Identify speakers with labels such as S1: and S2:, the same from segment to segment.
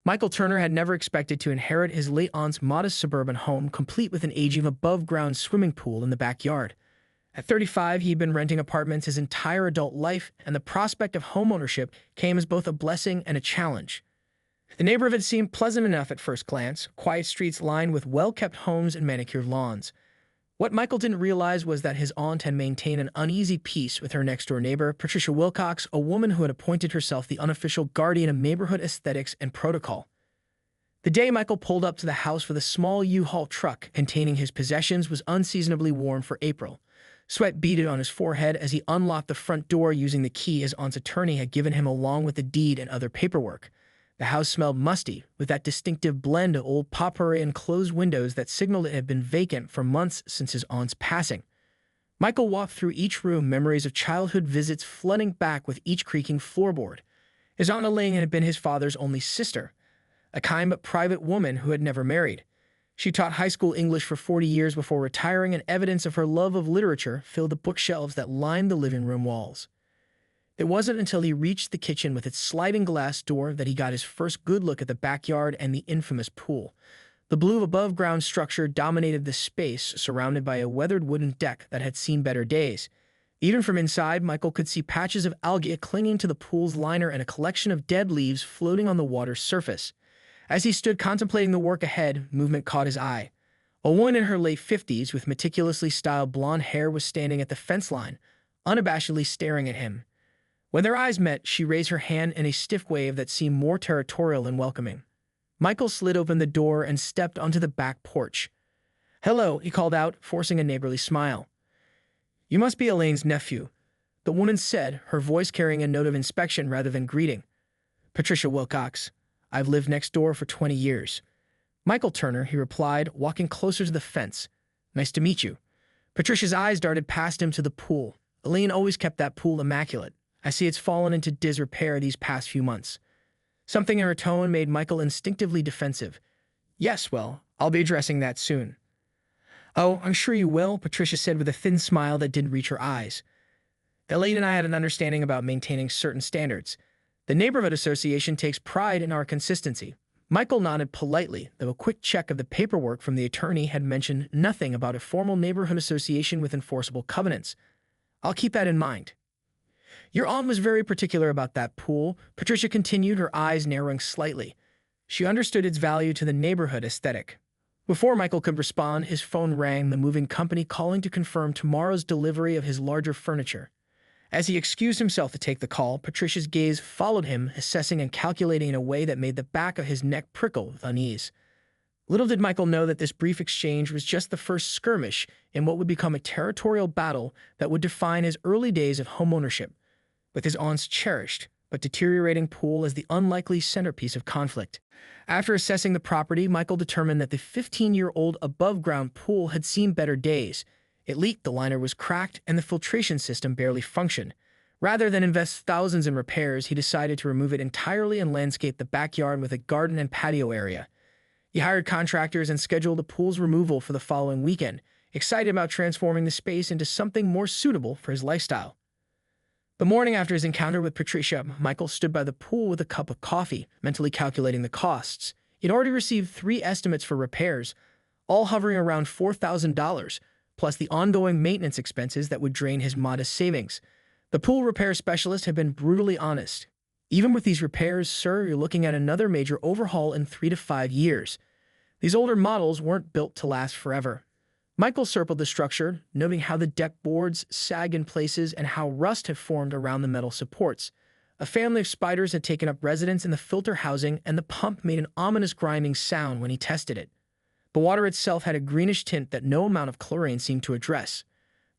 S1: Michael Turner had never expected to inherit his late aunt's modest suburban home, complete with an aging above-ground swimming pool in the backyard. At 35, he'd been renting apartments his entire adult life, and the prospect of homeownership came as both a blessing and a challenge. The neighborhood seemed pleasant enough at first glance, quiet streets lined with well-kept homes and manicured lawns. What Michael didn't realize was that his aunt had maintained an uneasy peace with her next-door neighbor, Patricia Wilcox, a woman who had appointed herself the unofficial guardian of neighborhood aesthetics and protocol. The day Michael pulled up to the house with a small U-Haul truck containing his possessions was unseasonably warm for April. Sweat beaded on his forehead as he unlocked the front door using the key his aunt's attorney had given him along with the deed and other paperwork. The house smelled musty, with that distinctive blend of old potpourri and closed windows that signaled it had been vacant for months since his aunt's passing. Michael walked through each room, memories of childhood visits flooding back with each creaking floorboard. His Aunt Elaine had been his father's only sister, a kind but private woman who had never married. She taught high school English for 40 years before retiring, and evidence of her love of literature filled the bookshelves that lined the living room walls. It wasn't until he reached the kitchen with its sliding glass door that he got his first good look at the backyard and the infamous pool. The blue above-ground structure dominated the space, surrounded by a weathered wooden deck that had seen better days. Even from inside, Michael could see patches of algae clinging to the pool's liner and a collection of dead leaves floating on the water's surface. As he stood contemplating the work ahead, movement caught his eye. A woman in her late 50s with meticulously styled blonde hair was standing at the fence line, unabashedly staring at him. When their eyes met, she raised her hand in a stiff wave that seemed more territorial than welcoming. Michael slid open the door and stepped onto the back porch. "Hello," he called out, forcing a neighborly smile. "You must be Elaine's nephew," the woman said, her voice carrying a note of inspection rather than greeting. "Patricia Wilcox. I've lived next door for 20 years. "Michael Turner," he replied, walking closer to the fence. "Nice to meet you." Patricia's eyes darted past him to the pool. Elaine always kept that pool immaculate. I see it's fallen into disrepair these past few months. Something in her tone made Michael instinctively defensive. "Yes, well, I'll be addressing that soon." "Oh, I'm sure you will," Patricia said with a thin smile that didn't reach her eyes. "Elaine and I had an understanding about maintaining certain standards. The neighborhood association takes pride in our consistency." Michael nodded politely, though a quick check of the paperwork from the attorney had mentioned nothing about a formal neighborhood association with enforceable covenants. "I'll keep that in mind." "Your aunt was very particular about that pool," Patricia continued, her eyes narrowing slightly. "She understood its value to the neighborhood aesthetic." Before Michael could respond, his phone rang, the moving company calling to confirm tomorrow's delivery of his larger furniture. As he excused himself to take the call, Patricia's gaze followed him, assessing and calculating in a way that made the back of his neck prickle with unease. Little did Michael know that this brief exchange was just the first skirmish in what would become a territorial battle that would define his early days of homeownership, with his aunt's cherished but deteriorating pool as the unlikely centerpiece of conflict. After assessing the property, Michael determined that the 15-year-old above-ground pool had seen better days. It leaked, the liner was cracked, and the filtration system barely functioned. Rather than invest thousands in repairs, he decided to remove it entirely and landscape the backyard with a garden and patio area. He hired contractors and scheduled the pool's removal for the following weekend, excited about transforming the space into something more suitable for his lifestyle. The morning after his encounter with Patricia, Michael stood by the pool with a cup of coffee, mentally calculating the costs. He'd already received 3 estimates for repairs, all hovering around $4,000, plus the ongoing maintenance expenses that would drain his modest savings. The pool repair specialist had been brutally honest. "Even with these repairs, sir, you're looking at another major overhaul in 3 to 5 years. These older models weren't built to last forever." Michael circled the structure, noting how the deck boards sagged in places and how rust had formed around the metal supports. A family of spiders had taken up residence in the filter housing, and the pump made an ominous grinding sound when he tested it. The water itself had a greenish tint that no amount of chlorine seemed to address.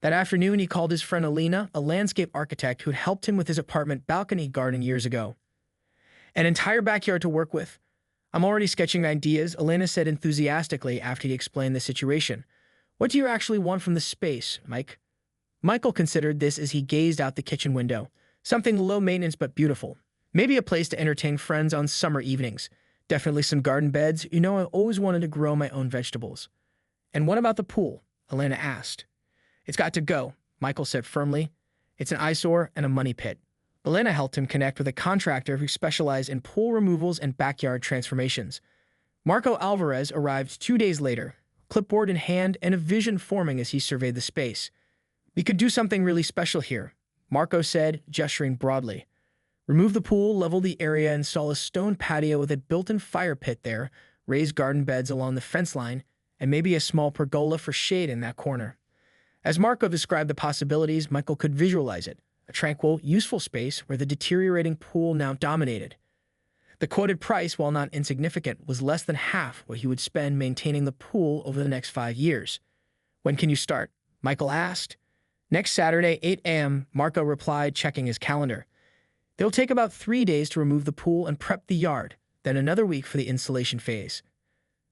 S1: That afternoon, he called his friend Alina, a landscape architect who had helped him with his apartment balcony garden years ago. "An entire backyard to work with. I'm already sketching ideas," Alina said enthusiastically after he explained the situation. "What do you actually want from the space, Mike?" Michael considered this as he gazed out the kitchen window. Something low maintenance but beautiful. Maybe a place to entertain friends on summer evenings. Definitely some garden beds. You know, I always wanted to grow my own vegetables. "And what about the pool?" Alina asked. "It's got to go," Michael said firmly. "It's an eyesore and a money pit." Elena helped him connect with a contractor who specialized in pool removals and backyard transformations. Marco Alvarez arrived 2 days later, clipboard in hand and a vision forming as he surveyed the space. "We could do something really special here," Marco said, gesturing broadly. "Remove the pool, level the area, install a stone patio with a built-in fire pit there, raise garden beds along the fence line, and maybe a small pergola for shade in that corner." As Marco described the possibilities, Michael could visualize it, a tranquil, useful space where the deteriorating pool now dominated. The quoted price, while not insignificant, was less than half what he would spend maintaining the pool over the next 5 years. "When can you start?" Michael asked. "Next Saturday, 8 a.m., Marco replied, checking his calendar. "It'll take about 3 days to remove the pool and prep the yard, then another week for the installation phase."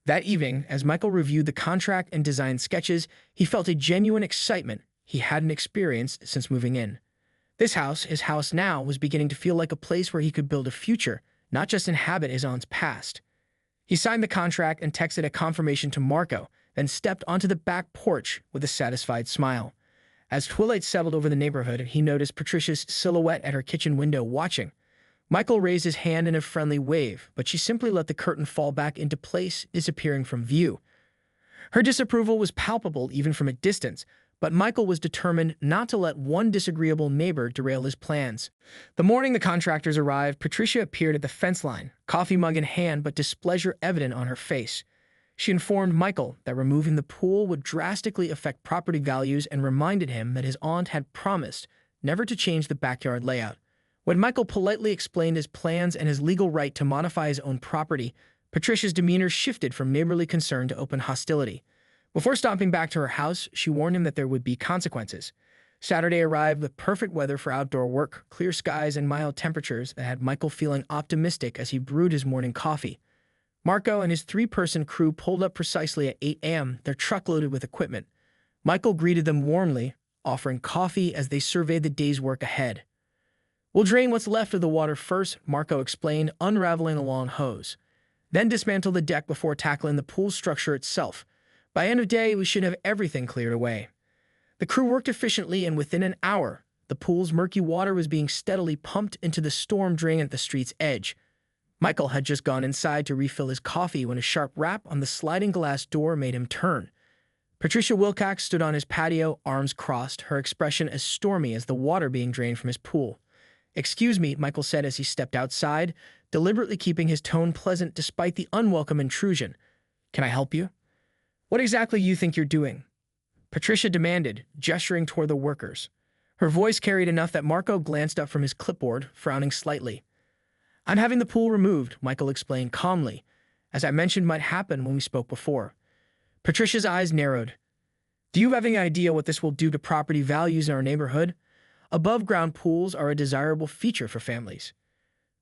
S1: That evening, as Michael reviewed the contract and design sketches, he felt a genuine excitement he hadn't experienced since moving in. This house, his house now, was beginning to feel like a place where he could build a future, not just inhabit his aunt's past. He signed the contract and texted a confirmation to Marco, then stepped onto the back porch with a satisfied smile. As twilight settled over the neighborhood, he noticed Patricia's silhouette at her kitchen window watching. Michael raised his hand in a friendly wave, but she simply let the curtain fall back into place, disappearing from view. Her disapproval was palpable even from a distance, but Michael was determined not to let one disagreeable neighbor derail his plans. The morning the contractors arrived, Patricia appeared at the fence line, coffee mug in hand but displeasure evident on her face. She informed Michael that removing the pool would drastically affect property values and reminded him that his aunt had promised never to change the backyard layout. When Michael politely explained his plans and his legal right to modify his own property, Patricia's demeanor shifted from neighborly concern to open hostility. Before stomping back to her house, she warned him that there would be consequences. Saturday arrived with perfect weather for outdoor work, clear skies and mild temperatures that had Michael feeling optimistic as he brewed his morning coffee. Marco and his 3-person crew pulled up precisely at 8 a.m., their truck loaded with equipment. Michael greeted them warmly, offering coffee as they surveyed the day's work ahead. "We'll drain what's left of the water first," Marco explained, unraveling a long hose. "Then dismantle the deck before tackling the pool structure itself. By end of day, we should have everything cleared away." The crew worked efficiently, and within an hour, the pool's murky water was being steadily pumped into the storm drain at the street's edge. Michael had just gone inside to refill his coffee when a sharp rap on the sliding glass door made him turn. Patricia Wilcox stood on his patio, arms crossed, her expression as stormy as the water being drained from his pool. "Excuse me," Michael said as he stepped outside, deliberately keeping his tone pleasant despite the unwelcome intrusion. "Can I help you?" "What exactly do you think you're doing?" Patricia demanded, gesturing toward the workers. Her voice carried enough that Marco glanced up from his clipboard, frowning slightly. "I'm having the pool removed," Michael explained calmly, "as I mentioned might happen when we spoke before." Patricia's eyes narrowed. "Do you have any idea what this will do to property values in our neighborhood? Above-ground pools are a desirable feature for families."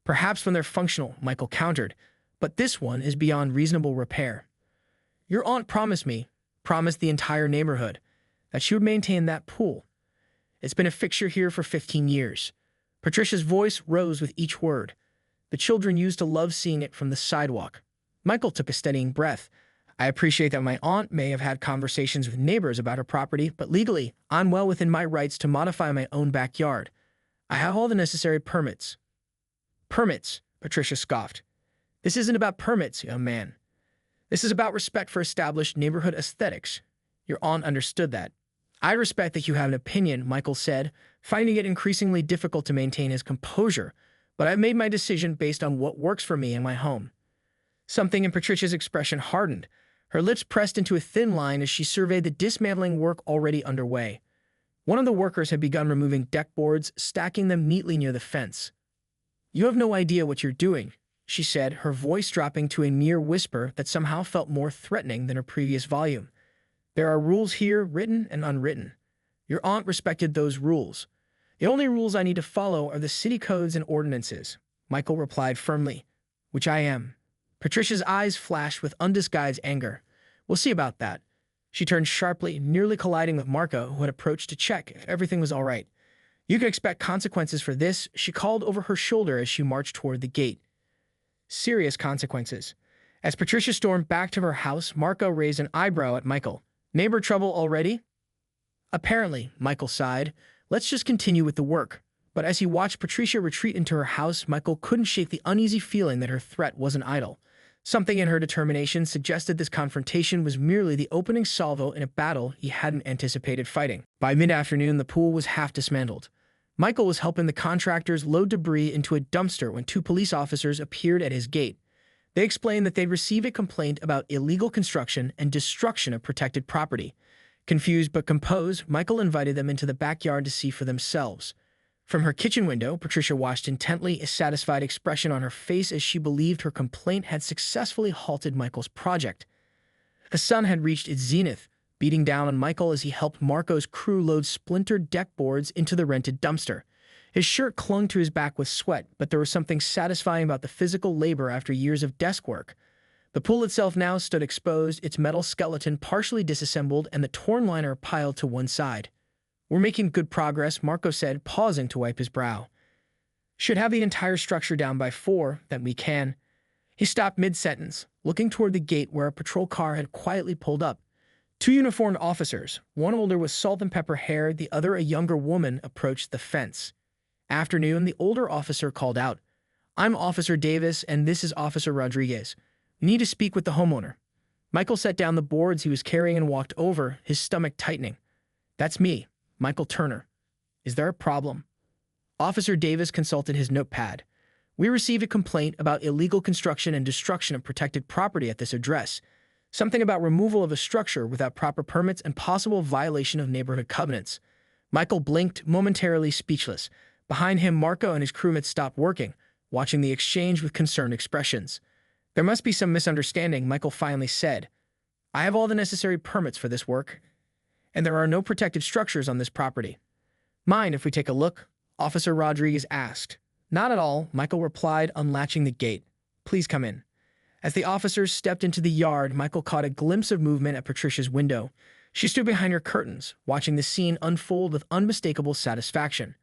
S1: "Perhaps when they're functional," Michael countered, "but this one is beyond reasonable repair. Your aunt promised the entire neighborhood, that she would maintain that pool. It's been a fixture here for 15 years. Patricia's voice rose with each word. "The children used to love seeing it from the sidewalk." Michael took a steadying breath. "I appreciate that my aunt may have had conversations with neighbors about her property, but legally, I'm well within my rights to modify my own backyard. I have all the necessary permits." "Permits?" Patricia scoffed. "This isn't about permits, young man. This is about respect for established neighborhood aesthetics. Your aunt understood that." "I respect that you have an opinion," Michael said, finding it increasingly difficult to maintain his composure, "but I've made my decision based on what works for me and my home." Something in Patricia's expression hardened. Her lips pressed into a thin line as she surveyed the dismantling work already underway. One of the workers had begun removing deck boards, stacking them neatly near the fence. "You have no idea what you're doing," she said, her voice dropping to a mere whisper that somehow felt more threatening than her previous volume. "There are rules here, written and unwritten. Your aunt respected those rules. The only rules I need to follow are the city codes and ordinances," Michael replied firmly. "Which I am." Patricia's eyes flashed with undisguised anger. "We'll see about that." She turned sharply, nearly colliding with Marco, who had approached to check if everything was all right. "You can expect consequences for this," she called over her shoulder as she marched toward the gate. Serious consequences. As Patricia stormed back to her house, Marco raised an eyebrow at Michael. "Neighbor trouble already?" "Apparently," Michael sighed. "Let's just continue with the work." But as he watched Patricia retreat into her house, Michael couldn't shake the uneasy feeling that her threat wasn't idle. Something in her determination suggested this confrontation was merely the opening salvo in a battle he hadn't anticipated fighting. By mid-afternoon, the pool was half dismantled. Michael was helping the contractors load debris into a dumpster when two police officers appeared at his gate. They explained that they'd received a complaint about illegal construction and destruction of protected property. Confused but composed, Michael invited them into the backyard to see for themselves. From her kitchen window, Patricia watched intently, a satisfied expression on her face as she believed her complaint had successfully halted Michael's project. The sun had reached its zenith, beating down on Michael as he helped Marco's crew load splintered deck boards into the rented dumpster. His shirt clung to his back with sweat, but there was something satisfying about the physical labor after years of desk work. The pool itself now stood exposed, its metal skeleton partially disassembled and the torn liner piled to one side. "We're making good progress," Marco said, pausing to wipe his brow. "Should have the entire structure down by 4, then we can." He stopped mid-sentence, looking toward the gate where a patrol car had quietly pulled up. Two uniformed officers, one older with salt and pepper hair, the other a younger woman, approached the fence. Afternoon, the older officer called out, "I'm Officer Davis, and this is Officer Rodriguez. We need to speak with the homeowner." Michael set down the boards he was carrying and walked over, his stomach tightening. "That's me, Michael Turner. Is there a problem?" Officer Davis consulted his notepad. "We received a complaint about illegal construction and destruction of protected property at this address. Something about removal of a structure without proper permits and possible violation of neighborhood covenants." Michael blinked, momentarily speechless. Behind him, Marco and his crewmates stopped working, watching the exchange with concerned expressions. "There must be some misunderstanding," Michael finally said. "I have all the necessary permits for this work, and there are no protected structures on this property." "Mind if we take a look?" Officer Rodriguez asked. "Not at all," Michael replied, unlatching the gate. "Please come in." As the officers stepped into the yard, Michael caught a glimpse of movement at Patricia's window. She stood behind her curtains, watching the scene unfold with unmistakable satisfaction.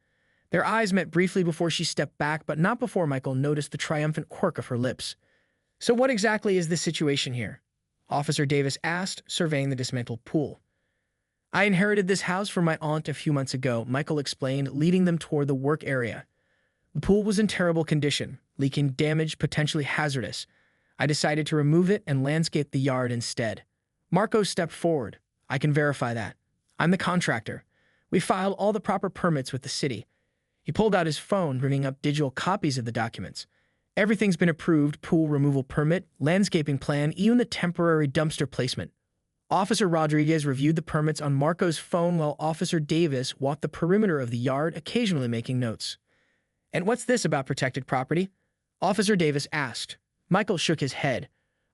S1: Their eyes met briefly before she stepped back, but not before Michael noticed the triumphant quirk of her lips. "So what exactly is the situation here?" Officer Davis asked, surveying the dismantled pool. "I inherited this house from my aunt a few months ago," Michael explained, leading them toward the work area. "The pool was in terrible condition, leaking, damaged, potentially hazardous. I decided to remove it and landscape the yard instead." Marco stepped forward. "I can verify that. I'm the contractor. We filed all the proper permits with the city." He pulled out his phone, bringing up digital copies of the documents. "Everything's been approved: pool removal permit, landscaping plan, even the temporary dumpster placement." Officer Rodriguez reviewed the permits on Marco's phone while Officer Davis walked the perimeter of the yard, occasionally making notes. "And what's this about protected property?" Officer Davis asked. Michael shook his head.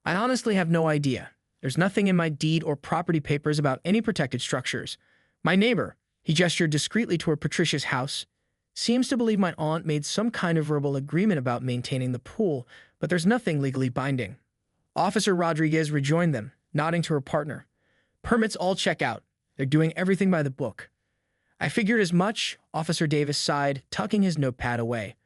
S1: "I honestly have no idea. There's nothing in my deed or property papers about any protected structures. My neighbor," he gestured discreetly toward Patricia's house, "seems to believe my aunt made some kind of verbal agreement about maintaining the pool, but there's nothing legally binding." Officer Rodriguez rejoined them, nodding to her partner. "Permits all check out. They're doing everything by the book." "I figured as much," Officer Davis sighed, tucking his notepad away.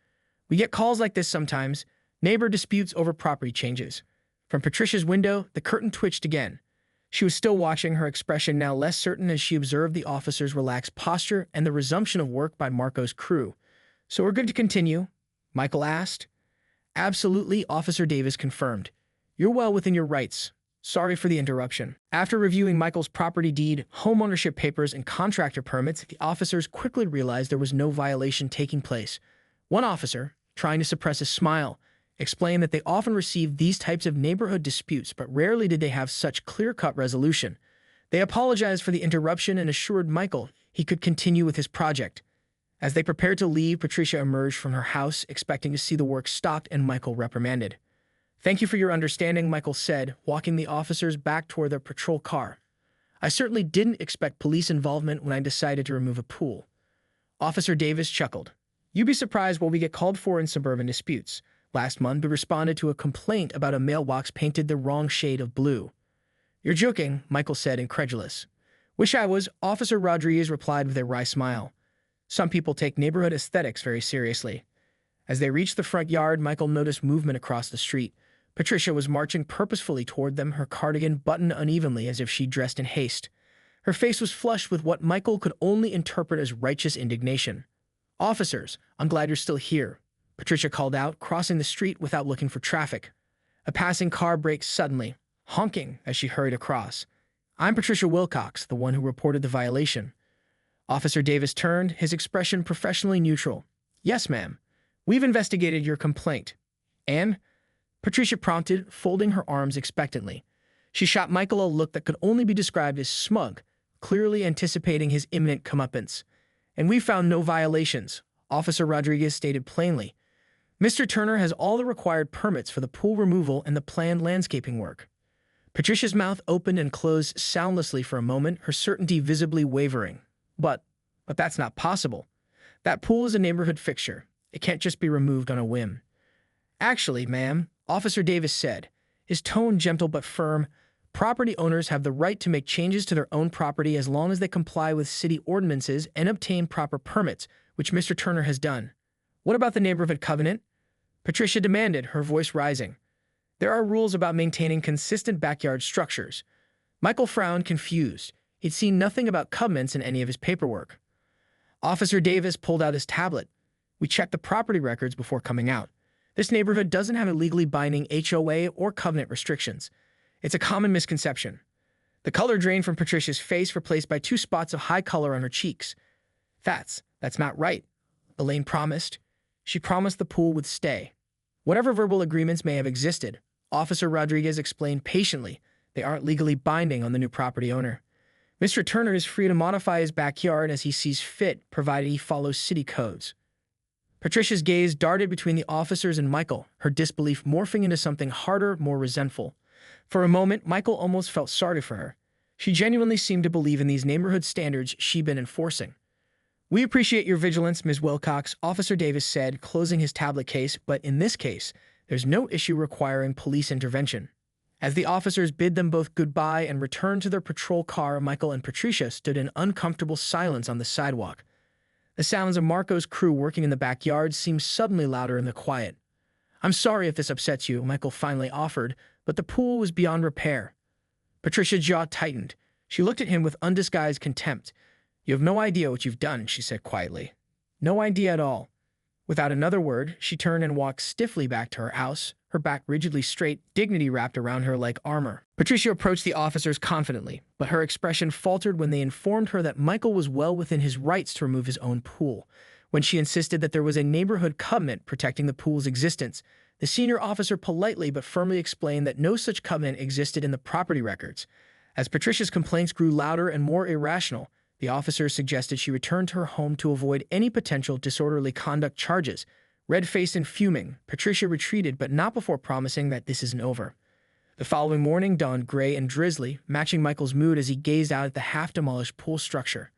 S1: "We get calls like this sometimes. Neighbor disputes over property changes." From Patricia's window, the curtain twitched again. She was still watching, her expression now less certain as she observed the officer's relaxed posture and the resumption of work by Marco's crew. "So we're good to continue?" Michael asked. "Absolutely," Officer Davis confirmed. "You're well within your rights. Sorry for the interruption." After reviewing Michael's property deed, homeownership papers, and contractor permits, the officers quickly realized there was no violation taking place. One officer, trying to suppress a smile, explained that they often received these types of neighborhood disputes, but rarely did they have such clear-cut resolution. They apologized for the interruption and assured Michael he could continue with his project. As they prepared to leave, Patricia emerged from her house, expecting to see the work stopped, and Michael reprimanded. "Thank you for your understanding," Michael said, walking the officers back toward their patrol car. "I certainly didn't expect police involvement when I decided to remove a pool." Officer Davis chuckled. "You'd be surprised what we get called for in suburban disputes. Last month, we responded to a complaint about a mailbox painted the wrong shade of blue." "You're joking," Michael said, incredulous. "Wish I was," Officer Rodriguez replied with a wry smile. "Some people take neighborhood aesthetics very seriously." As they reached the front yard, Michael noticed movement across the street. Patricia was marching purposefully toward them, her cardigan buttoned unevenly as if she dressed in haste. Her face was flushed with what Michael could only interpret as righteous indignation. "Officers, I'm glad you're still here," Patricia called out, crossing the street without looking for traffic. A passing car braked suddenly, honking as she hurried across. "I'm Patricia Wilcox, the one who reported the violation." Officer Davis turned, his expression professionally neutral. "Yes, ma'am. We've investigated your complaint." "And?" Patricia prompted, folding her arms expectantly. She shot Michael a look that could only be described as smug, clearly anticipating his imminent comeuppance. "And we found no violations," Officer Rodriguez stated plainly. "Mr. Turner has all the required permits for the pool removal and the planned landscaping work." Patricia's mouth opened and closed soundlessly for a moment, her certainty visibly wavering. But that's not possible. That pool is a neighborhood fixture. It can't just be removed on a whim." "Actually, ma'am," Officer Davis said, his tone gentle but firm, "property owners have the right to make changes to their own property as long as they comply with city ordinances and obtain proper permits, which Mr. Turner has done." "What about the neighborhood covenant?" Patricia demanded, her voice rising. "There are rules about maintaining consistent backyard structures." Michael frowned, confused. He'd seen nothing about covenants in any of his paperwork. Officer Davis pulled out his tablet. "We checked the property records before coming out. This neighborhood doesn't have a legally binding HOA or covenant restrictions. It's a common misconception." The color drained from Patricia's face, replaced by 2 spots of high color on her cheeks. That's not right," Elaine promised. She promised the pool would stay. "Whatever verbal agreements may have existed," Officer Rodriguez explained patiently, "they aren't legally binding on the new property owner. Mr. Turner is free to modify his backyard as he sees fit, provided he follows city codes." Patricia's gaze darted between the officers and Michael, her disbelief morphing into something harder, more resentful. For a moment, Michael almost felt sorry for her. She genuinely seemed to believe in these neighborhood standards she'd been enforcing. "We appreciate your vigilance, Ms. Wilcox," Officer Davis said, closing his tablet case, "but in this case, there's no issue requiring police intervention." As the officers bid them both goodbye and returned to their patrol car, Michael and Patricia stood in uncomfortable silence on the sidewalk. The sounds of Marco's crew working in the backyard seemed suddenly louder in the quiet. "I'm sorry if this upsets you," Michael finally offered, but the pool was beyond repair. Patricia's jaw tightened. She looked at him with undisguised contempt. "You have no idea what you've done," she said quietly. "No idea at all." Without another word, she turned and walked stiffly back to her house, her back rigidly straight, dignity wrapped around her like armor. Patricia approached the officers confidently, but her expression faltered when they informed her that Michael was well within his rights to remove his own pool. When she insisted that there was a neighborhood covenant protecting the pool's existence, the senior officer politely but firmly explained that no such covenant existed in the property records. As Patricia's complaints grew louder and more irrational, the officers suggested she return to her home to avoid any potential disorderly conduct charges. Red-faced and fuming, Patricia retreated, but not before promising that this isn't over. The following morning dawned gray and drizzly, matching Michael's mood as he gazed out at the half-demolished pool structure.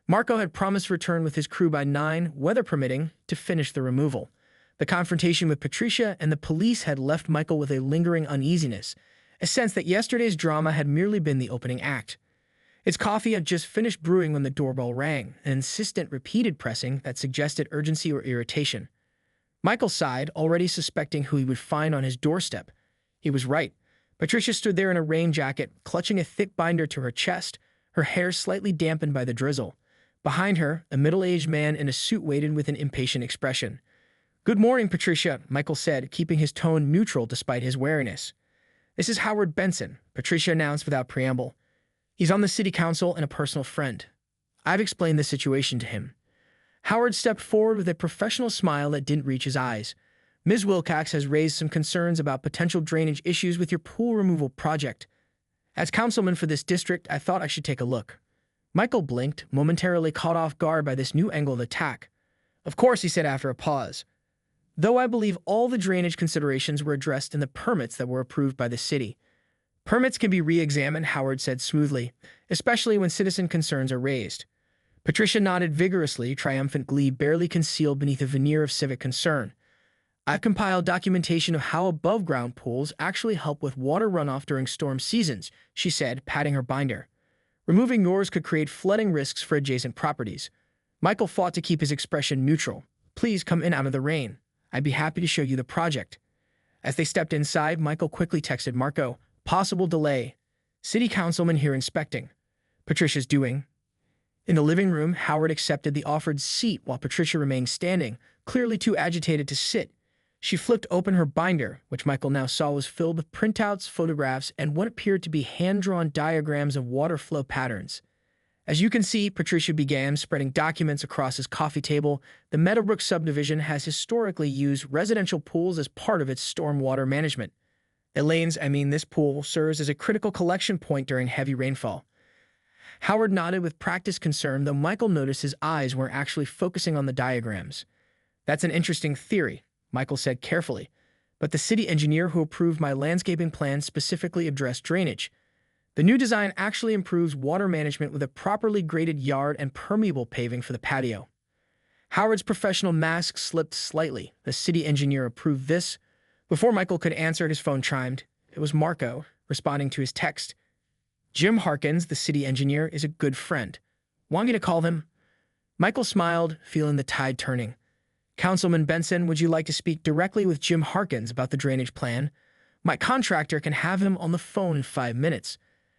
S1: Marco had promised to return with his crew by 9, weather permitting, to finish the removal. The confrontation with Patricia and the police had left Michael with a lingering uneasiness, a sense that yesterday's drama had merely been the opening act. His coffee had just finished brewing when the doorbell rang, an insistent, repeated pressing that suggested urgency or irritation. Michael sighed, already suspecting who he would find on his doorstep. He was right. Patricia stood there in a rain jacket, clutching a thick binder to her chest, her hair slightly dampened by the drizzle. Behind her, a middle-aged man in a suit waited with an impatient expression. "Good morning, Patricia," Michael said, keeping his tone neutral despite his wariness. "This is Howard Benson," Patricia announced without preamble. "He's on the city council and a personal friend. I've explained the situation to him." Howard stepped forward with a professional smile that didn't reach his eyes. "Ms. Wilcox has raised some concerns about potential drainage issues with your pool removal project. As councilman for this district, I thought I should take a look." Michael blinked, momentarily caught off guard by this new angle of attack. "Of course," he said after a pause. "Though I believe all the drainage considerations were addressed in the permits that were approved by the city." "Permits can be re-examined," Howard said smoothly, "especially when citizen concerns are raised." Patricia nodded vigorously, triumphant glee barely concealed beneath a veneer of civic concern. "I've compiled documentation of how above-ground pools actually help with water runoff during storm seasons," she said, patting her binder. "Removing yours could create flooding risks for adjacent properties." Michael fought to keep his expression neutral. "Please come in out of the rain. I'd be happy to show you the project." As they stepped inside, Michael quickly texted Marco, "Possible delay. City councilman here inspecting." "Patricia's doing?" In the living room, Howard accepted the offered seat while Patricia remained standing, clearly too agitated to sit. She flipped open her binder, which Michael now saw was filled with printouts, photographs, and what appeared to be hand-drawn diagrams of water flow patterns. As you can see, Patricia began spreading documents across his coffee table. The Meadowbrook subdivision has historically used residential pools as part of its stormwater management. This pool serves as a critical collection point during heavy rainfall. Howard nodded with practiced concern, though Michael noticed his eyes weren't actually focusing on the diagrams. That's an interesting theory, Michael said carefully, but the city engineer who approved my landscaping plan specifically addressed drainage. The new design actually improves water management with a properly graded yard and permeable paving for the patio. Howard's professional mask slipped slightly. The city engineer approved this. Before Michael could answer, his phone chimed. It was Marco, responding to his text. Jim Harkins, the city engineer, is a good friend. Want me to call him? Michael smiled, feeling the tide turning. Councilman Benson, would you like to speak directly with Jim Harkins about the drainage plan? My contractor can have him on the phone in 5 minutes.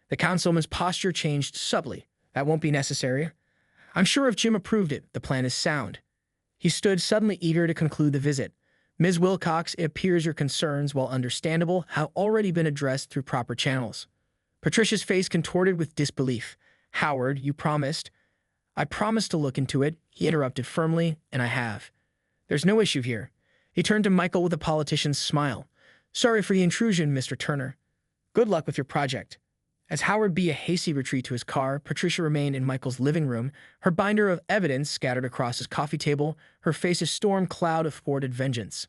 S1: The councilman's posture changed subtly. That won't be necessary. I'm sure if Jim approved it, the plan is sound. He stood suddenly eager to conclude the visit. Ms. Wilcox, it appears your concerns, while understandable, have already been addressed through proper channels. Patricia's face contorted with disbelief. Howard, you promised. I promised to look into it, he interrupted firmly, and I have. There's no issue here. He turned to Michael with a politician's smile. Sorry for the intrusion, Mr. Turner. Good luck with your project. As Howard beat a hasty retreat to his car, Patricia remained in Michael's living room, her binder of evidence scattered across his coffee table, her face a storm cloud of thwarted vengeance.